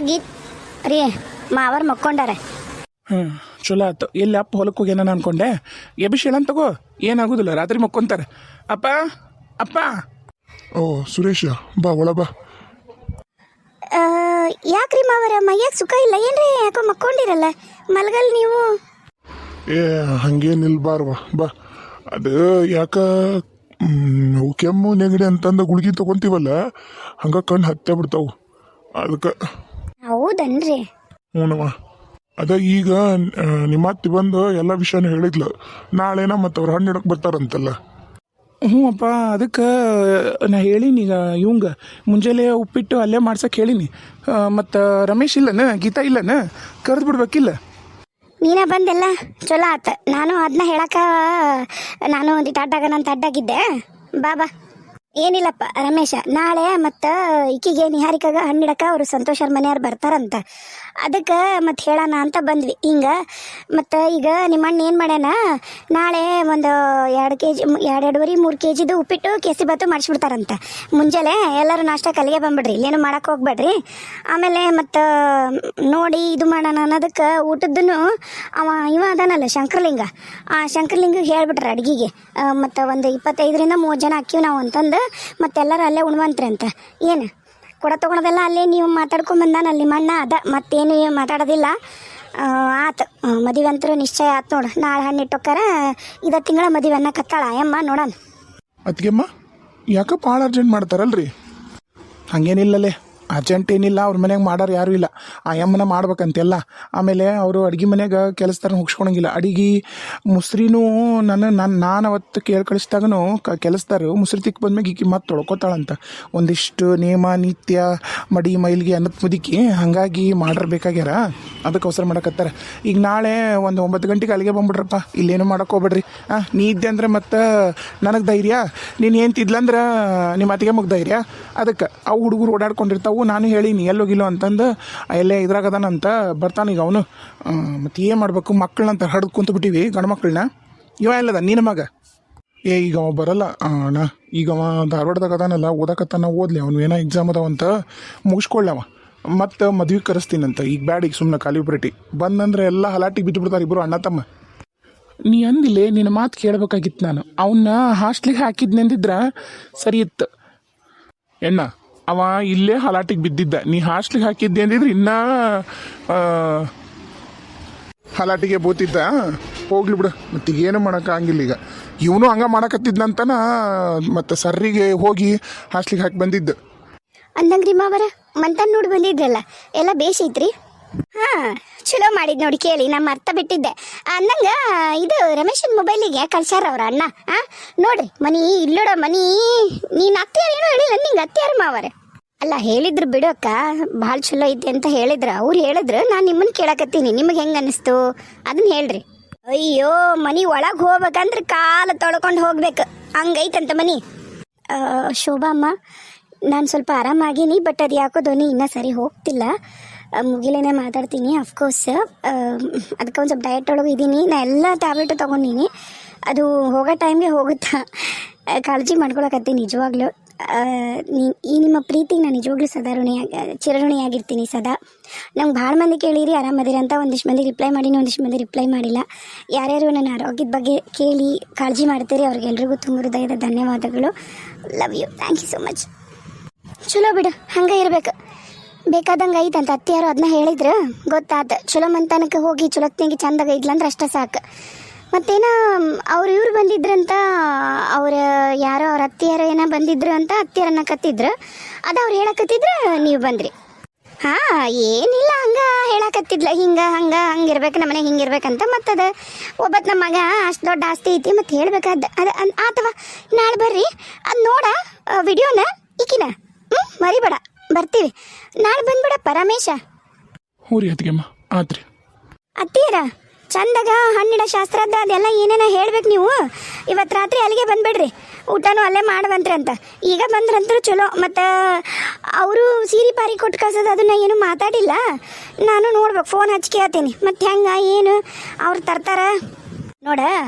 ಗೀತ್ ರೀ ಮಾವರ್ ಮಕ್ಕೊಂಡಾರೆ. ಚಲೋ ಆಯ್ತು. ಎಲ್ಲಿ ಅಪ್ಪ ಹೊಲಕ್ಕೆ ಹೋಗ್ಯಾನ ಅನ್ಕೊಂಡೆ. ಎಬಿಶ್ ಹೇಳನ್ ತಗೋ, ಏನಾಗೋದಿಲ್ಲ, ರಾತ್ರಿ ಮಕ್ಕೊಂತಾರೆ. ಅಪ್ಪ ಅಪ್ಪ. ಓ ಸುರೇಶ, ಬಾ ಒಳ ಬಾ. ಯಾಕ್ರಿ ಮಾವರ ಮೈಯಾಗ ಸುಖ ಇಲ್ಲ ಏನ್ರಿ? ಯಾಕೋ ಮಕ್ಕೊಂಡಿರಲ್ಲ, ಮಲ್ಗಲ್ ನೀವು? ಏ ಹಂಗೇನಿಲ್ಬಾರ್ವ, ಬಾ. ಅದು ಯಾಕ ನಾವು ಕೆಮ್ಮು ನೆಗಡಿ ಅಂತಂದ ಗುಳಿಗೆ ತಗೊಂತೀವಲ್ಲ, ಹಂಗ ಕಣ್ಣು ಹತ್ತೆ ಬಿಡ್ತಾವು ಅದಕ್ಕೆ. ಹೌದನ್ರಿ? ಹ್ಞೂನವ್ವ. ಅದ ಈಗ ನಿಮ್ಮ ಅತ್ತಿ ಬಂದು ಎಲ್ಲ ವಿಷಯನೂ ಹೇಳಿದ್ಲು. ನಾಳೆನ ಮತ್ತು ಅವ್ರು ಹಣ್ಣು ಹಿಡಕ್ಕೆ ಬರ್ತಾರಂತಲ್ಲ. ಹ್ಞೂ ಅಪ್ಪ, ಅದಕ್ಕೆ ನಾ ಹೇಳೀನಿ ಈಗ ಇವಂಗ ಮುಂಜಾನೆ ಉಪ್ಪಿಟ್ಟು ಅಲ್ಲೇ ಮಾಡ್ಸಕ್ಕೆ ಹೇಳೀನಿ. ಮತ್ತು ರಮೇಶ್ ಇಲ್ಲನ, ಗೀತಾ ಇಲ್ಲನ, ಕರೆದು ಬಿಡ್ಬೇಕಿಲ್ಲ? ನೀನ ಬಂದೆಲ್ಲ ಚಲೋ ಆತ. ನಾನು ಅದನ್ನ ಹೇಳಕ್ಕ ನಾನು ಒಂದಿಟ್ಟು ಅಡ್ಡಾಗ ನಾನು ಅಡ್ಡಾಗಿದ್ದೆ. ಬಾ ಬಾ. ಏನಿಲ್ಲಪ್ಪ ರಮೇಶ, ನಾಳೆ ಮತ್ತು ಈಕಿಗೆ ನಿಹಾರಿಕಾಗ ಹಣ್ಣಿಡಕ ಅವರು ಸಂತೋಷರ ಮನೆಯವ್ರು ಬರ್ತಾರಂತ. ಅದಕ್ಕೆ ಮತ್ತೆ ಹೇಳೋಣ ಅಂತ ಬಂದ್ವಿ ಹಿಂಗೆ. ಮತ್ತು ಈಗ ನಿಮ್ಮ ಅಣ್ಣ ಏನು ಮಾಡ್ಯಾನ, ನಾಳೆ ಒಂದು 2 kg 2.5-3 kgದು ಉಪ್ಪಿಟ್ಟು ಕೇಸರಿಬಾತು ಮಾಡಿಸ್ಬಿಡ್ತಾರಂತ. ಮುಂಜಾನೆ ಎಲ್ಲರೂ ನಾಷ್ಟಕ್ಕೆ ಅಲ್ಲಿಗೆ ಬಂದ್ಬಿಡ್ರಿ, ಇಲ್ಲೇನು ಮಾಡಕ್ಕೆ ಹೋಗ್ಬೇಡ್ರಿ. ಆಮೇಲೆ ಮತ್ತು ನೋಡಿ ಇದು ಮಾಡೋಣ ಅನ್ನೋದಕ್ಕೆ ಊಟದ್ದೂ ಇವ ಅದಾನಲ್ಲ ಶಂಕರಲಿಂಗ, ಆ ಶಂಕರಲಿಂಗಿಗೆ ಹೇಳ್ಬಿಟ್ರೆ ಅಡುಗೆಗೆ ಮತ್ತು ಒಂದು 25-30 ಜನ ಹಾಕಿವಿ ನಾವು ಅಂತಂದು. ಮತ್ತೆಲ್ಲರೂ ಅಲ್ಲೇ ಉಣ್ವಂತ್ರಿ ಅಂತ. ಏನು ಕೊಡ ತೊಗೊಳೋದೆಲ್ಲ ಅಲ್ಲೇ ನೀವು ಮಾತಾಡ್ಕೊಂಬಂದಾನ ಅಲ್ಲಿ ಮಣ್ಣ ಅದ, ಮತ್ತೇನು ಮಾತಾಡೋದಿಲ್ಲ. ಆತು, ಮದುವೆ ಅಂತರೂ ನಿಶ್ಚಯ ಆತು ನೋಡು. ನಾಳೆ ಹಣ್ಣಿಟ್ಟೊಕ್ಕಾರ ಇದ ತಿಂಗಳ ಮದುವೆ ಅನ್ನಕತ್ತಾಳ ಅಯ್ಯಮ್ಮ. ನೋಡೋಣ. ಅದಕ್ಕೆಮ್ಮ ಯಾಕೆ ಭಾಳ ಅರ್ಜೆಂಟ್ ಮಾಡ್ತಾರಲ್ರಿ? ಹಾಗೇನಿಲ್ಲಲೇ, ಅರ್ಜೆಂಟ್ ಏನಿಲ್ಲ. ಅವ್ರ ಮನೆಗೆ ಮಾಡೋರು ಯಾರೂ ಇಲ್ಲ, ಆ ಅಮ್ಮನ ಮಾಡ್ಬೇಕಂತೆಲ್ಲ. ಆಮೇಲೆ ಅವರು ಅಡುಗೆ ಮನೆಗೆ ಕೆಲಸದಾರ ಹುಗ್ಸ್ಕೊಳಂಗಿಲ್ಲ. ಅಡುಗೆ ಮುಸ್ರಿನೂ ನಾನು ಅವತ್ತು ಕಳಿಸ್ದಾಗೂ ಕೆಲಸದಾರು ಮುಸ್ರಿ ತಿಕ್ ಬಂದ್ಮೇಲೆ ಈಕಿ ಮತ್ತೆ ತೊಳ್ಕೊತಾಳಂತ. ಒಂದಿಷ್ಟು ನೇಮ ನಿತ್ಯ ಮಡಿ ಮೈಲಿಗೆ ಅನ್ನತ್ ಮುದುಕಿ, ಹಾಗಾಗಿ ಮಾಡಿರ್ಬೇಕಾಗ್ಯಾರ. ಅದಕ್ಕೋಸ್ಕರ ಮಾಡಕತ್ತಾರೆ. ಈಗ ನಾಳೆ ಒಂದು 9 ಗಂಟೆಗೆ ಅಲ್ಲಿಗೆ ಬಂದ್ಬಿಡ್ರಪ್ಪ, ಇಲ್ಲೇನು ಮಾಡಕ್ಕೆ ಹೋಗ್ಬೇಡ್ರಿ. ನೀ ಇದ್ದೆ ಅಂದ್ರೆ ಮತ್ತು ನನಗೆ ಧೈರ್ಯ, ನೀನು ಏನು ತಿದ್ಲಂದ್ರೆ ನಿಮ್ಮ ಅತ್ತಿಗೆ ಮುಗ್ದು ಧೈರ್ಯ. ಅದಕ್ಕೆ ಅವು ಹುಡುಗರು ಓಡಾಡ್ಕೊಂಡಿರ್ತಾವು. ನಾನು ಹೇಳೀನಿ ಎಲ್ಲೋಗಿಲ್ಲೋ ಅಂತಂದು, ಎಲ್ಲೇ ಇದ್ರಾಗದಾನಂತ ಬರ್ತಾನೀಗ ಅವನು. ಮತ್ತು ಏನು ಮಾಡಬೇಕು, ಮಕ್ಕಳನ್ನಂತ ಹಡ್ದು ಕುಂತು ಬಿಟ್ಟಿವಿ, ಗಂಡು ಮಕ್ಕಳನ್ನ. ಇವ ಎಲ್ಲದ ನಿನ್ನ ಮಗ? ಈಗ ಅವ ಬರಲ್ಲ ಅಣ್ಣ. ಈಗ ಅವ ಧಾರವಾಡದಾಗ ಅದಾನಲ್ಲ, ಓದಕತ್ತಾನ, ಓದ್ಲಿ. ಅವನು ಏನೋ ಎಕ್ಸಾಮ್ ಅದಾವಂತ, ಮುಗಿಸ್ಕೊಳ್ಳವ. ಮತ್ತು ಮದ್ವೆ ಕರೆಸ್ತೀನಂತ. ಈಗ ಬ್ಯಾಡ, ಈಗ ಸುಮ್ಮನೆ ಖಾಲಿ ಬಿಟ್ಟಿ ಬಂದಂದ್ರೆ ಎಲ್ಲ ಹಲಾಟಿಗೆ ಬಿದ್ದು ಬಿಡ್ತಾರೆ ಇಬ್ಬರು ಅಣ್ಣ ತಮ್ಮ. ನೀ ಅಂದಿಲ್ಲೇ, ನಿನ್ನ ಮಾತು ಕೇಳಬೇಕಾಗಿತ್ತು ನಾನು. ಅವನ್ನ ಹಾಸ್ಟ್ಲಿಗೆ ಹಾಕಿದ್ನಂದಿದ್ರೆ ಸರಿ ಇತ್ತು ಎಣ್ಣ. ಅವ ಇಲ್ಲೇ ಹಲಾಟಿಗೆ ಬಿದ್ದಿದ್ದ. ನೀ ಹಾಸ್ಟ್ಲಿಗೆ ಹಾಕಿದ್ದೆ ಅಂದಿದ್ರೆ ಇನ್ನೂ ಹಲಾಟಿಗೆ ಬೋತಿದ್ದ. ಹೋಗ್ಲಿ ಬಿಡು, ಮತ್ತೀಗ ಏನು ಮಾಡೋಕ್ಕಾಗಿಲ್ಲ. ಈಗ ಇವನು ಹಂಗೆ ಮಾಡಕತ್ತಿದ್ನಂತನ ಮತ್ತು ಸರ್ರಿಗೆ ಹೋಗಿ ಹಾಸ್ಟ್ಲಿಗೆ ಹಾಕಿ ಬಂದಿದ್ದು. ಅಂದಂಗ್ರಿ ಮಾವರ ಮಂತನ್ ನೋಡಿ ಬಂದಿದ್ರಲ್ಲ, ಎಲ್ಲ ಬೇಷೈತ್ರಿ? ಹಾಂ, ಚಲೋ ಮಾಡಿದ್ ನೋಡಿ. ಕೇಳಿ, ನಮ್ಮ ಅರ್ಥ ಬಿಟ್ಟಿದ್ದೆ. ಅಂದಂಗ ಇದು ರಮೇಶನ್ ಮೊಬೈಲಿಗೆ ಕಳ್ಸ್ಯಾರ ಅವ್ರ ಅಣ್ಣ. ನೋಡ್ರಿ ಮನಿ ಇಲ್ಲೋಡ ಮನಿ. ನೀನು ಅತ್ತೆಯಾರ ಏನೋ ಹೇಳಿಲ್ಲ ನಿಂಗೆ? ಅತ್ತೆಯಾರ ಮಾವರ ಅಲ್ಲ ಹೇಳಿದ್ರು ಬಿಡು ಅಕ್ಕ, ಭಾಳ ಚಲೋ ಐತೆ ಅಂತ ಹೇಳಿದ್ರು. ಅವ್ರು ಹೇಳಿದ್ರು, ನಾನು ನಿಮ್ಮನ್ನು ಕೇಳಕತ್ತೀನಿ. ನಿಮಗೆ ಹೆಂಗೆ ಅನ್ನಿಸ್ತು ಅದನ್ನ ಹೇಳ್ರಿ. ಅಯ್ಯೋ, ಮನಿ ಒಳಗೆ ಹೋಗ್ಬೇಕಂದ್ರೆ ಕಾಲು ತೊಳ್ಕೊಂಡು ಹೋಗ್ಬೇಕು, ಹಂಗೈತಂತ ಮನಿ. ಶೋಭಾ ಅಮ್ಮ, ನಾನು ಸ್ವಲ್ಪ ಆರಾಮಾಗೀನಿ, ಬಟ್ ಅದು ಯಾಕೋ ಧ್ವನಿ ಇನ್ನೂ ಸರಿ ಹೋಗ್ತಿಲ್ಲ. ಮುಗಿಲೇನೆ ಮಾತಾಡ್ತೀನಿ ಅಫ್ಕೋರ್ಸ್. ಅದಕ್ಕೆ ಒಂದು ಸ್ವಲ್ಪ ಡಯಟ್ ಒಳಗೆ ಇದ್ದೀನಿ. ನಾನು ಎಲ್ಲ ಟ್ಯಾಬ್ಲೆಟು ತೊಗೊಂಡಿನಿ. ಅದು ಹೋಗೋ ಟೈಮ್ಗೆ ಹೋಗುತ್ತಾ, ಕಾಳಜಿ ಮಾಡ್ಕೊಳಕತ್ತೀನಿ ನಿಜವಾಗ್ಲೂ. ಈ ನಿಮ್ಮ ಪ್ರೀತಿಗೆ ನಾನು ನಿಜವಾಗ್ಲೂ ಸದಾ ಚಿರಋಣಿಯಾಗಿರ್ತೀನಿ ಸದಾ. ನಂಗೆ ಭಾಳ ಮಂದಿ ಕೇಳಿರಿ ಆರಾಮದಿರಿ ಅಂತ. ಒಂದಿಷ್ಟು ಮಂದಿ ರಿಪ್ಲೈ ಮಾಡೀನಿ, ಒಂದಿಷ್ಟು ಮಂದಿ ರಿಪ್ಲೈ ಮಾಡಿಲ್ಲ. ಯಾರ್ಯಾರು ನನ್ನ ಆರೋಗ್ಯದ ಬಗ್ಗೆ ಕೇಳಿ ಕಾಳಜಿ ಮಾಡ್ತೀರಿ ಅವ್ರಿಗೆಲ್ರಿಗೂ ತುಂಬ ಹೃದಯದ ಧನ್ಯವಾದಗಳು. Love you, thank you so much. ಚಲೋ ಬಿಡು, ಹಂಗೆ ಇರ್ಬೇಕು. ಬೇಕಾದಂಗೆ ಐತಂತ ಅತ್ತಿಯಾರು ಅದನ್ನ ಹೇಳಿದ್ರು, ಗೊತ್ತಾತ. ಚಲೋ ಮಂತಾನಕ್ಕೆ ಹೋಗಿ ಚಲೋತ್ನಾಗಿ ಚಂದಾಗ ಇದ್ಲಂದ್ರೆ ಅಷ್ಟೇ ಸಾಕು. ಮತ್ತೇನ ಇವ್ರು ಬಂದಿದ್ರಂತ, ಅವ್ರ ಯಾರೋ ಅವ್ರ ಅತ್ತಿಯಾರು ಏನೋ ಬಂದಿದ್ರು ಅಂತ ಅತ್ತಿಯಾರನ್ನ ಕತ್ತಿದ್ರು. ಅದು ಅವ್ರು ಹೇಳಕತ್ತಿದ್ರು, ನೀವು ಬಂದ್ರಿ. ಹಾಂ, ಏನಿಲ್ಲ, ಹಂಗೆ ಹೇಳಕತ್ತಿದ್ಲ, ಹಂಗಿರ್ಬೇಕು ನಮ್ಮನೆ, ಹಿಂಗಿರ್ಬೇಕಂತ. ಮತ್ತದು ಒಬ್ಬತ್ತು ನಮ್ಮ ಮಗ ಅಷ್ಟು ದೊಡ್ಡ ಆಸ್ತಿ ಐತಿ, ಮತ್ತು ಹೇಳ್ಬೇಕಾದ ಅದು ಆತವ. ನಾಳೆ ಬರ್ರಿ, ಅದು ನೋಡ ವಿಡಿಯೋನ ಈಕಿನ. ಮರಿಬೇಡ, ಬರ್ತೀವಿ. ನಾಳೆ ಬಂದ್ಬಿಡಪ್ಪ ರಮೇಶ. ಹ್ಞೂ ರೀ ಅತ್ತಿಗೆಮ್ಮ, ಆತ್ರಿ. ಅತ್ತಿಯರ ಚಂದಾಗ ಹಣ್ಣಿಡ ಶಾಸ್ತ್ರದ್ದು ಅದೆಲ್ಲ ಏನೇನೋ ಹೇಳ್ಬೇಕು ನೀವು. ಇವತ್ತು ರಾತ್ರಿ ಅಲ್ಲಿಗೆ ಬಂದ್ಬಿಡ್ರಿ, ಊಟನೂ ಅಲ್ಲೇ ಮಾಡುವಂತ್ರಿ ಅಂತ. ಈಗ ಬಂದ್ರಂತೂ ಚಲೋ. ಮತ್ತು ಅವರು ಸೀರೆ ಪಾರಿ ಕೊಟ್ಟು ಕಳ್ಸೋದು ಅದನ್ನು ಏನು ಮಾತಾಡಿಲ್ಲ. ನಾನು ನೋಡ್ಬೇಕು, ಫೋನ್ ಹಚ್ಚಿ ಕೇಳ್ತೀನಿ. ಮತ್ತು ಹೆಂಗೆ ಏನು ಅವ್ರು ತರ್ತಾರ ನೋಡ.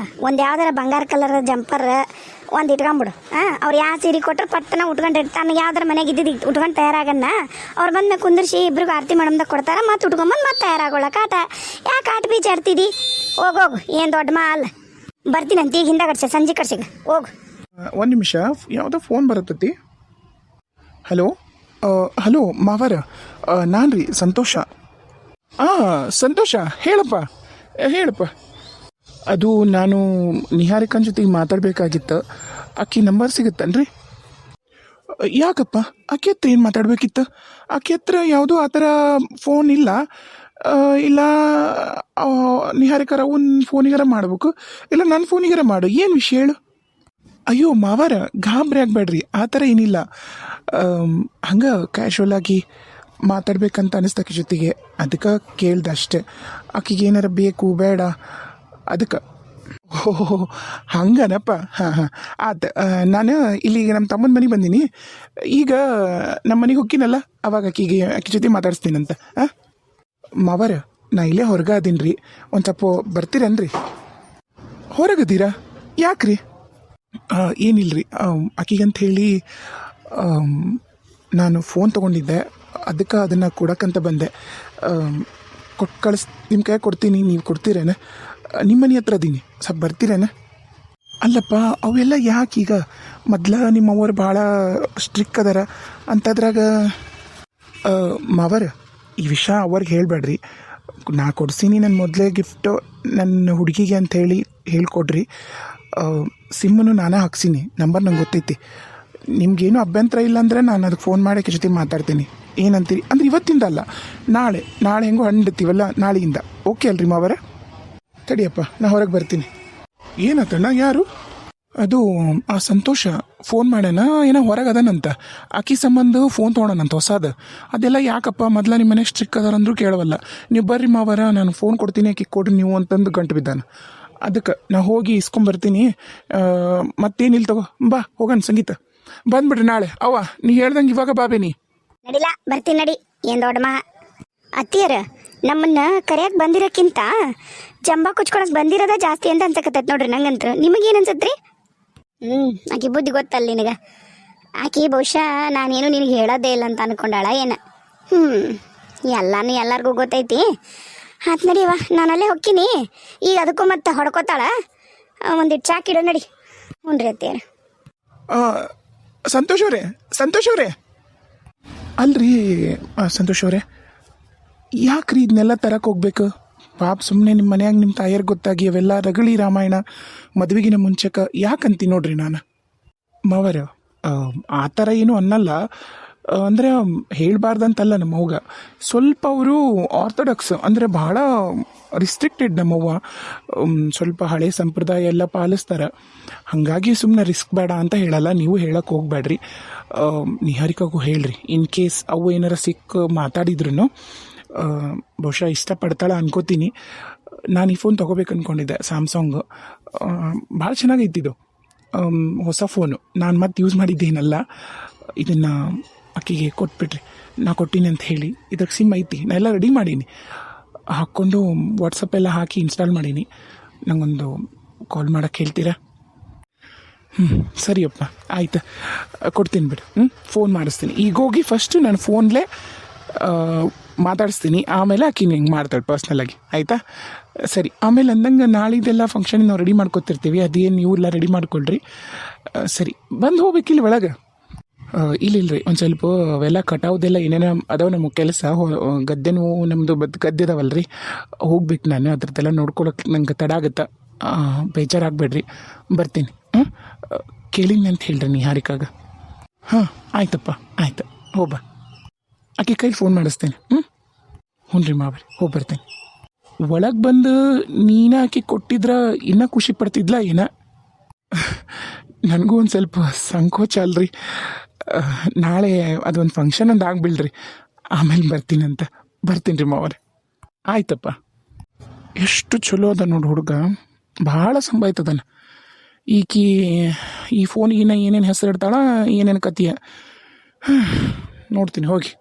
ಒಂದು ಯಾವ್ದಾರ ಬಂಗಾರ ಕಲರ್ ಜಂಪರ್ ಒಂದು ಇಟ್ಕೊಂಬಿಡು ಅವ್ರು ಯಾವ ಸೀರೆ ಕೊಟ್ಟರು ಪಟ್ಟನ ಉಟ್ಕೊಂಡಿರ್ತಾನೆ ಯಾವ್ದಾರ ಮನೆಗೆ ಇದ್ದಿದ್ದು ಉಟ್ಕೊಂಡು ತಯಾರಾಗನ್ನ ಅವ್ರು ಬಂದ್ಮೇಲೆ ಕುಂದಿರ್ಸಿ ಇಬ್ರಿಗೂ ಆರತಿ ಮಾಡಮ್ದಾಗ ಕೊಡ್ತಾರ ಮತ್ತೆ ಉಟ್ಕೊಂಬಂದು ಮತ್ತೆ ತಯಾರಾಗೋಳಕ ಆಟ ಯಾಕೆ ಆಟ ಬೀಚ್ ಆಡ್ತಿದಿ ಹೋಗೋಗು ಏನು ದೊಡ್ಡ ಮಾಲ್ ಬರ್ತೀನಂತ ಈಗ ಹಿಂದೆ ಕಡ್ಸೆ ಸಂಜೆ ಕಡ್ಸಿಗೆ ಹೋಗು. ಒಂದು ನಿಮಿಷ, ಯಾವುದೋ ಫೋನ್ ಬರುತ್ತತಿ. ಹಲೋ ಹಲೋ ಮಾವರ, ನಾನು ರೀ ಸಂತೋಷ. ಸಂತೋಷ, ಹೇಳಪ್ಪ. ಅದು ನಾನು ನಿಹಾರಿಕನ ಜೊತೆಗೆ ಮಾತಾಡ್ಬೇಕಾಗಿತ್ತು. ಆಕಿ ನಂಬರ್ ಸಿಗುತ್ತನ್ರಿ? ಯಾಕಪ್ಪ, ಆಕೆ ಹತ್ರ ಏನು ಮಾತಾಡ್ಬೇಕಿತ್ತು? ಆಕೆ ಹತ್ರ ಯಾವುದೂ ಆ ಥರ ಫೋನ್ ಇಲ್ಲ. ಇಲ್ಲ ನಿಹಾರಿಕರ ಅವನ ಫೋನಿಗಾರ ಮಾಡ್ಬೇಕು, ಇಲ್ಲ ನನ್ನ ಫೋನಿಗಾರ ಮಾಡು. ಏನು ವಿಷಯ ಹೇಳು? ಅಯ್ಯೋ ಮಾವಾರ, ಗಾಬರಿ ಆಗಬೇಡ್ರಿ, ಆ ಥರ ಏನಿಲ್ಲ. ಹಂಗೆ ಕ್ಯಾಶುವಲ್ ಆಗಿ ಮಾತಾಡ್ಬೇಕಂತ ಅನಿಸ್ತಕ್ಕೆ ಜೊತೆಗೆ, ಅದಕ್ಕೆ ಕೇಳ್ದೆ ಅಷ್ಟೆ. ಆಕೆಗೆ ಏನಾರ ಬೇಕು ಬೇಡ ಅದಕ್ಕೆ. ಓಹೋ ಹಂಗನಪ್ಪ. ಹಾಂ ಆತ. ನಾನು ಇಲ್ಲಿಗೆ ನಮ್ಮ ತಮ್ಮನ ಮನೆಗೆ ಬಂದೀನಿ. ಈಗ ನಮ್ಮ ಮನೆಗೆ ಹೋಗ್ತೀನಲ್ಲ, ಅವಾಗ ಆಕೆ ಜೊತೆ ಮಾತಾಡಿಸ್ತೀನಂತ. ಮಾವರ, ನಾ ಇಲ್ಲೇ ಹೊರಗೆ ಅದೀನಿ ರೀ, ಒಂದು ಸ್ವಲ್ಪ ಬರ್ತೀರನ್ರಿ? ಹೊರಗದೀರಾ? ಯಾಕ್ರಿ? ಏನಿಲ್ಲರಿ, ಆಕಿಗಂತ ಹೇಳಿ ನಾನು ಫೋನ್ ತೊಗೊಂಡಿದ್ದೆ, ಅದಕ್ಕೆ ಅದನ್ನು ಕೊಡಕ್ಕಂತ ಬಂದೆ. ಕೊಟ್ಟು ನಿಮ್ಮ ಕೈ ಕೊಡ್ತೀನಿ, ನೀವು ಕೊಡ್ತೀರೇನ? ನಿಮ್ಮ ಮನೆ ಹತ್ರ ಅದೀನಿ, ಸ್ವಲ್ಪ ಬರ್ತೀರೇನ? ಅಲ್ಲಪ್ಪ, ಅವೆಲ್ಲ ಯಾಕೆ ಈಗ? ಮೊದ್ಲ ನಿಮ್ಮವ್ರು ಭಾಳ ಸ್ಟ್ರಿಕ್ ಅದಾರ ಅಂತದ್ರಾಗ. ಮಾವರ, ಈ ವಿಷಯ ಅವ್ರಿಗೆ ಹೇಳಬೇಡ್ರಿ. ನಾ ಕೊಡ್ಸೀನಿ ನನ್ನ ಮೊದಲೇ ಗಿಫ್ಟು ನನ್ನ ಹುಡುಗಿಗೆ ಅಂಥೇಳಿ ಹೇಳ್ಕೊಡ್ರಿ. ಸಿಮ್ಮನ್ನು ನಾನೇ ಹಾಕ್ಸೀನಿ, ನಂಬರ್ ನಂಗೆ ಗೊತ್ತೈತಿ. ನಿಮ್ಗೇನು ಅಭ್ಯಂತರ ಇಲ್ಲ ಅಂದರೆ ನಾನು ಅದಕ್ಕೆ ಫೋನ್ ಮಾಡೋಕ್ಕೆ ಜೊತೆ ಮಾತಾಡ್ತೀನಿ. ಏನಂತೀರಿ? ಅಂದ್ರೆ ಇವತ್ತಿಂದ ಅಲ್ಲ, ನಾಳೆ ಹೆಂಗೋ ಹಣ್ಣಿಡ್ತೀವಲ್ಲ, ನಾಳೆಯಿಂದ. ಓಕೆ ಅಲ್ರಿ ಮಾವರ? ತಡಿಯಪ್ಪ, ನಾ ಹೊರಗೆ ಬರ್ತೀನಿ. ಏನತ್ತಣ್ಣ? ಯಾರು? ಅದು ಆ ಸಂತೋಷ ಫೋನ್ ಮಾಡ್ಯಾನ, ಏನೋ ಹೊರಗೆ ಅದನಂತ. ಆಕಿ ಸಂಬಂಧ ಫೋನ್ ತೊಗೊಳನಂತ ಹೊಸಾದ. ಅದೆಲ್ಲ ಯಾಕಪ್ಪ, ಮೊದಲ ನಿಮ್ಮ ಮನೆಗೆ ಸ್ಟ್ರಿಕ್ ಅದಾರಂದ್ರೂ ಕೇಳವಲ್ಲ. ನೀವು ಬರ್ರಿ ಮಾವರ, ನಾನು ಫೋನ್ ಕೊಡ್ತೀನಿ, ಆಕಿ ಕೊಡ್ರಿ ನೀವು ಅಂತಂದು ಗಂಟು ಬಿದ್ದಾನ. ಅದಕ್ಕೆ ನಾ ಹೋಗಿ ಇಸ್ಕೊಂಬರ್ತೀನಿ. ಮತ್ತೇನಿಲ್ಲ, ತಗೋ ಬಾ ಹೋಗೋಣ. ಸಂಗೀತ ಬಂದ್ಬಿಡ್ರಿ ನಾಳೆ. ಅವ್ವ ನೀ ಹೇಳ್ದಂಗೆ ಇವಾಗ ಬಾಬೇನಿ. ನಡಿಲ್ಲ, ಬರ್ತೀನಿ ನಡಿ. ಏನು ದೊಡ್ಡ ಮಾ ಅತ್ತಿಯರ ನಮ್ಮನ್ನ ಕರೆಯಕ್ಕೆ ಬಂದಿರೋಕ್ಕಿಂತ ಜಂಬ ಕುಚ್ಕೊಳಕ್ಕೆ ಬಂದಿರೋದ ಜಾಸ್ತಿ ಅಂತ ಅನ್ಸಕತ್ತೈತೆ ನೋಡ್ರಿ ನಂಗಂತ. ನಿಮಗೇನು ಅನ್ಸತ್ರಿ? ಆಕೆ ಬುದ್ಧಿ ಗೊತ್ತಲ್ಲ ನಿನಗೆ. ಆಕೆ ಬಹುಶಃ ನಾನೇನು ನಿನಗೆ ಹೇಳೋದೇ ಇಲ್ಲ ಅಂತ ಅನ್ಕೊಂಡಾಳ ಏನ. ಎಲ್ಲರಿಗೂ ಗೊತ್ತೈತಿ. ಆತ್ ನಡಿಯವ, ನಾನಲ್ಲೇ ಹೋಗ್ತೀನಿ. ಈಗ ಅದಕ್ಕೂ ಮತ್ತೆ ಹೊಡ್ಕೋತಾಳ. ಒಂದಿಟ್ಟು ಚಾಕಿಡೋ ನಡಿ. ಹ್ಞೂ ರೀ ಅತ್ತಿಯರ. ಸಂತೋಷ್ ಅವರೇ ಅಲ್ರಿ ಸಂತೋಷ್ ಅವರೇ, ಯಾಕ್ರಿ ಇದನ್ನೆಲ್ಲ ತರಕ್ಕೆ ಹೋಗ್ಬೇಕು? ಪಾಪ ಸುಮ್ಮನೆ ನಿಮ್ಮ ಮನ್ಯಾಗ ನಿಮ್ಮ ತಾಯಿಯರ್ಗೆ ಗೊತ್ತಾಗಿ ಅವೆಲ್ಲ ರಗಳಿ ರಾಮಾಯಣ ಮದುವೆಗಿನ ಮುಂಚೆಕ ಯಾಕಂತೀನಿ ನೋಡ್ರಿ ನಾನು. ಮಾವರ, ಆ ಥರ ಏನೂ ಅನ್ನಲ್ಲ. ಅಂದರೆ ಹೇಳಬಾರ್ದಂತಲ್ಲ ನಮ್ಮವ್ಗ. ಸ್ವಲ್ಪ ಅವರು ಆರ್ಥೋಡಾಕ್ಸ್, ಅಂದರೆ ಭಾಳ ರಿಸ್ಟ್ರಿಕ್ಟೆಡ್ ನಮ್ಮವ್ವ. ಸ್ವಲ್ಪ ಹಳೆ ಸಂಪ್ರದಾಯ ಎಲ್ಲ ಪಾಲಿಸ್ತಾರೆ. ಹಾಗಾಗಿ ಸುಮ್ಮನೆ ರಿಸ್ಕ್ ಬೇಡ ಅಂತ ಹೇಳಲ್ಲ. ನೀವು ಹೇಳಕ್ಕೆ ಹೋಗ್ಬೇಡ್ರಿ. ನಿಹಾರಿಕಾಗೂ ಹೇಳ್ರಿ, ಇನ್ ಕೇಸ್ ಅವು ಏನಾರ ಸಿಕ್ಕ ಮಾತಾಡಿದ್ರು ಬಹುಶಃ ಇಷ್ಟಪಡ್ತಾಳೆ ಅನ್ಕೋತೀನಿ. ನಾನು ಈ ಫೋನ್ ತೊಗೋಬೇಕು ಅಂದ್ಕೊಂಡಿದ್ದೆ, ಸ್ಯಾಮ್ಸಂಗ್. ಭಾಳ ಚೆನ್ನಾಗೈತಿದು, ಹೊಸ ಫೋನು. ನಾನು ಮತ್ತೆ ಯೂಸ್ ಮಾಡಿದ್ದೇನಲ್ಲ. ಇದನ್ನು ಆಕೆಗೆ ಕೊಟ್ಬಿಟ್ರಿ, ನಾ ಕೊಟ್ಟಿನಿ ಅಂತ ಹೇಳಿ. ಇದ್ರಾಗ ಸಿಮ್ ಐತಿ, ನಾ ಎಲ್ಲ ರೆಡಿ ಮಾಡೀನಿ. ಹಾಕ್ಕೊಂಡು ವಾಟ್ಸಪ್ ಎಲ್ಲ ಹಾಕಿ ಇನ್ಸ್ಟಾಲ್ ಮಾಡೀನಿ. ನಂಗೊಂದು ಕಾಲ್ ಮಾಡೋಕ್ಕೆ ಹೇಳ್ತೀರಾ? ಸರಿಯಪ್ಪ, ಆಯ್ತು, ಕೊಡ್ತೀನಿ ಬಿಡು. ಫೋನ್ ಮಾಡಿಸ್ತೀನಿ. ಈಗ ಹೋಗಿ ಫಸ್ಟು ನಾನು ಫೋನ್ಲೇ ಮಾತಾಡಿಸ್ತೀನಿ, ಆಮೇಲೆ ಆಕಿ ಹಿಂಗೆ ಮಾಡ್ತಾಳೆ ಪರ್ಸ್ನಲಾಗಿ. ಆಯಿತಾ? ಸರಿ. ಆಮೇಲೆ ಅಂದಂಗೆ ನಾಳಿದೆಲ್ಲ ಫಂಕ್ಷನ್ ನಾವು ರೆಡಿ ಮಾಡ್ಕೊತಿರ್ತೀವಿ, ಅದೇನು ನೀವು ಎಲ್ಲ ರೆಡಿ ಮಾಡ್ಕೊಳ್ರಿ. ಸರಿ, ಬಂದು ಹೋಗ್ಬೇಕಿಲ್ಲ ಒಳಗೆ? ಇಲ್ಲಿಲ್ರಿ, ಒಂದು ಸ್ವಲ್ಪ ಅವೆಲ್ಲ ಕಟಾವ್ದೆಲ್ಲ ಏನೇನೋ ಅದಾವ ನಮಗೆ ಕೆಲಸ. ಗದ್ದೆನೂ ನಮ್ಮದು ಗದ್ದೆ ಅದಾವಲ್ರಿ, ಹೋಗ್ಬೇಕು ನಾನು. ಅದ್ರದ್ದೆಲ್ಲ ನೋಡ್ಕೊಳಕ್ಕೆ ನಂಗೆ ತಡ ಆಗುತ್ತೆ. ಬೇಜಾರಾಗಬೇಡ್ರಿ, ಬರ್ತೀನಿ. ಕೇಳಿನಿ ಅಂತ ಹೇಳ್ರಿ ನಿಹಾರಿಕಾಗ. ಆಯ್ತಪ್ಪ, ಆಯ್ತು, ಹೋಗ್ಬಾ. ಆಕೆ ಕೈಲಿ ಫೋನ್ ಮಾಡಿಸ್ತೇನೆ. ಹ್ಞೂ ರೀ ಮಾವ್ರಿ, ಹೋಗಿ ಬರ್ತೇನೆ. ಒಳಗೆ ಬಂದು ನೀನು ಆಕೆ ಕೊಟ್ಟಿದ್ರೆ ಇನ್ನೂ ಖುಷಿ ಪಡ್ತಿದ್ಲ ಏನ? ನನಗೂ ಒಂದು ಸ್ವಲ್ಪ ಸಂಕೋಚ ಅಲ್ರಿ. ನಾಳೆ ಅದೊಂದು ಫಂಕ್ಷನ್ ಒಂದು ಆಗ್ಬಿಡ್ರಿ, ಆಮೇಲೆ ಬರ್ತೀನಿ ರೀ ಮಾವ್ರೆ. ಆಯ್ತಪ್ಪ. ಎಷ್ಟು ಚಲೋ ಅದ ನೋಡಿ ಹುಡುಗ, ಭಾಳ ಸಂಭಾಯ್ತದನ. ಈಕಿ ಈ ಫೋನಿಗಿನ್ನ ಏನೇನು ಹೆಸರು ಇಡ್ತಾಳ, ಏನೇನು ಕತಿಯ ನೋಡ್ತೀನಿ ಹೋಗಿ.